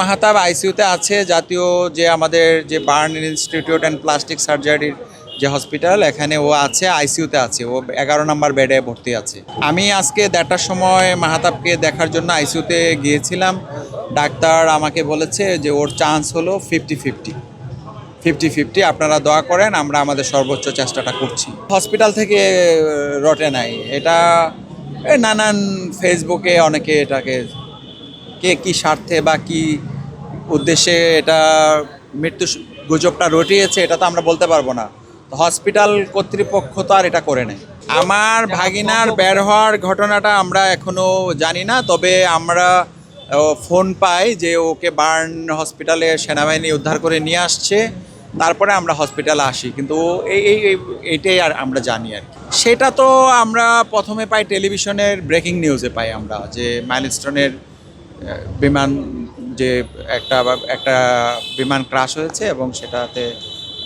মাহতাব আইসিইউতে আছে। জাতীয় যে আমাদের যে বার্ন ইনস্টিটিউট অ্যান্ড প্লাস্টিক সার্জারির যে হসপিটাল, এখানে ও আছে, আইসিইউতে আছে। ও 11 নম্বর বেডে ভর্তি আছে। আমি আজকে 1:30টার সময় মাহতাবকে দেখার জন্য আইসিইউতে গিয়েছিলাম। ডাক্তার আমাকে বলেছে যে ওর চান্স হলো 50-50, আপনারা দোয়া করেন, আমরা আমাদের সর্বোচ্চ চেষ্টাটা করছি। হসপিটাল থেকে রটে নাই এটা, নানান ফেসবুকে অনেকে এটাকে কে কী স্বার্থে বা কী উদ্দেশ্যে এটা মৃত্যু গুজবটা রটিয়েছে, এটা তো আমরা বলতে পারবো না। হসপিটাল কর্তৃপক্ষ তো আর এটা করে নেই। আমার ভাগিনার বের হওয়ার ঘটনাটা আমরা এখনও জানি না, তবে আমরা ফোন পাই যে ওকে বার্ন হসপিটালে সেনাবাহিনী উদ্ধার করে নিয়ে আসছে, তারপরে আমরা হসপিটালে আসি, কিন্তু এইটাই আর আমরা জানি আর কি। সেটা তো আমরা প্রথমে পাই টেলিভিশনের ব্রেকিং নিউজে পাই আমরা, যে মাইলস্টোনের বিমান, যে একটা বিমান ক্রাশ হয়েছে এবং সেটাতে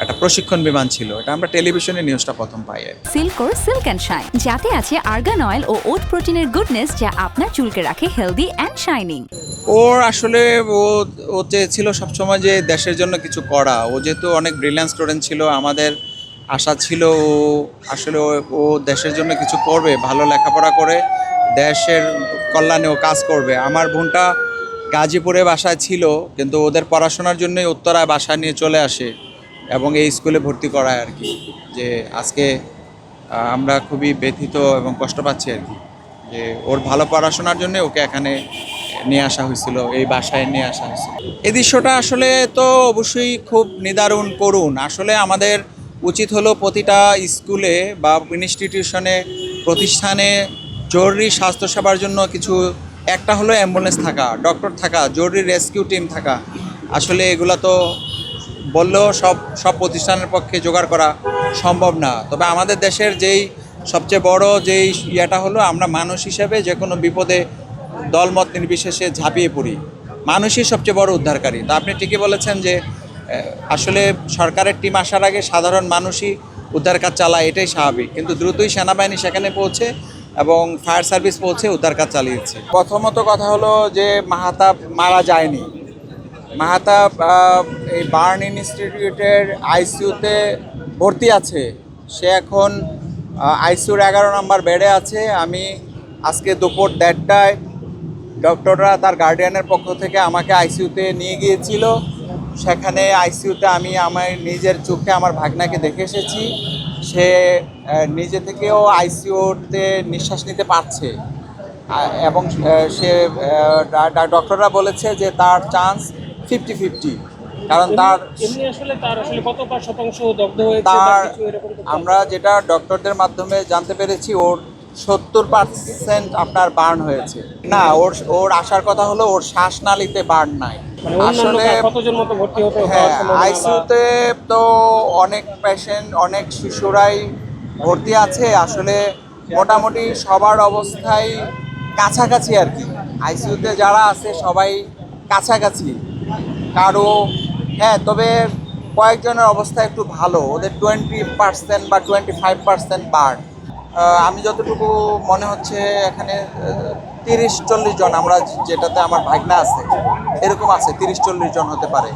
একটা প্রশিক্ষণ বিমান ছিল। এটা আমরা টেলিভিশনে নিউজটা প্রথম পাই। সিল্কোর সিল্ক অ্যান্ড শাইন, যাতে আছে আর্গান অয়েল ও ওট প্রোটিনের গুডনেস, যা আপনার চুলকে রাখে হেলদি অ্যান্ড শাইনিং। ওর আসলে ও চেয়েছিল সবসময় যে দেশের জন্য কিছু করা। ও যেহেতু অনেক ব্রিলিয়ান্ট স্টুডেন্ট ছিল, আমাদের আশা ছিল ও আসলে ও দেশের জন্য কিছু করবে, ভালো লেখাপড়া করে দেশের কল্যাণে ও কাজ করবে। আমার বোনটা গাজীপুরে বাসায় ছিল, কিন্তু ওদের পড়াশোনার জন্যই উত্তরায় বাসা নিয়ে চলে আসে এবং এই স্কুলে ভর্তি করায় আর কি। যে আজকে আমরা খুবই ব্যথিত এবং কষ্ট পাচ্ছি আর কি, যে ওর ভালো পড়াশোনার জন্য ওকে এখানে নিয়ে আসা হয়েছিল, এই বাসায় নিয়ে আসা হয়েছিল। এই দৃশ্যটা আসলে তো অবশ্যই খুব নিদারুণ, করুণ। আসলে আমাদের উচিত হলো প্রতিটা স্কুলে বা ইনস্টিটিউশনে, প্রতিষ্ঠানে জরুরি স্বাস্থ্যসেবার জন্য কিছু, একটা হলো অ্যাম্বুলেন্স থাকা, ডক্টর থাকা, জরুরি রেস্কিউ টিম থাকা। আসলে এগুলো তো বললেও সব প্রতিষ্ঠানের পক্ষে জোগাড় করা সম্ভব না। তবে আমাদের দেশের যেই সবচেয়ে বড় যেই ইয়েটা হলো, আমরা মানুষ হিসেবে যে কোনো বিপদে দলমত নির্বিশেষে ঝাঁপিয়ে পড়ি। মানুষই সবচেয়ে বড় উদ্ধারকারী। তো আপনি ঠিকই বলেছেন যে আসলে সরকারের টিম আসার আগে সাধারণ মানুষই উদ্ধার কাজ চালায়, এটাই স্বাভাবিক। কিন্তু দ্রুতই সেনাবাহিনী সেখানে পৌঁছে এবং ফায়ার সার্ভিস পৌঁছে উদ্ধার কাজ চালিয়েছে। প্রথমত কথা হলো যে মাহতাব মারা যায়নি। মাহতাব এই বার্ন ইনস্টিটিউটের আইসিইউতে ভর্তি আছে। সে এখন আইসিইউর 11 নম্বর বেডে আছে। আমি আজকে দুপুর 1:30টায় ডক্টররা তার গার্ডিয়ানের পক্ষ থেকে আমাকে আইসিইউতে নিয়ে গিয়েছিল। সেখানে আইসিইউতে আমি আমার নিজের চোখে আমার ভাগনাকে দেখে এসেছি। সে নিজে থেকেও আইসিইউতে নিঃশ্বাস নিতে পারছে এবং সে ডক্টররা বলেছে যে তার চান্স 50-50, কারণ তার আমরা যেটা ডক্টরদের মাধ্যমে জানতে পেরেছি, ওর 70% আপনার বার্ন হয়েছে। না, ওর আসার কথা হলো ওর শ্বাসনালীতে বার্ন নাই। আসলে হ্যাঁ, আইসিইউতে তো অনেক পেশেন্ট, অনেক শিশুরাই ভর্তি আছে। আসলে মোটামুটি সবার অবস্থায় কাছাকাছি আর কি। আইসিইউতে যারা আছে সবাই কাছাকাছি কারো, হ্যাঁ, তবে কয়েকজনের অবস্থা একটু ভালো, ওদের 20% বা 25% বার্ন। আমি যতটুকু মনে হচ্ছে এখানে 30-40 জন, আমরা যেটাতে আমার ভাগনা আছে এরকম আছে, 30-40 জন হতে পারে।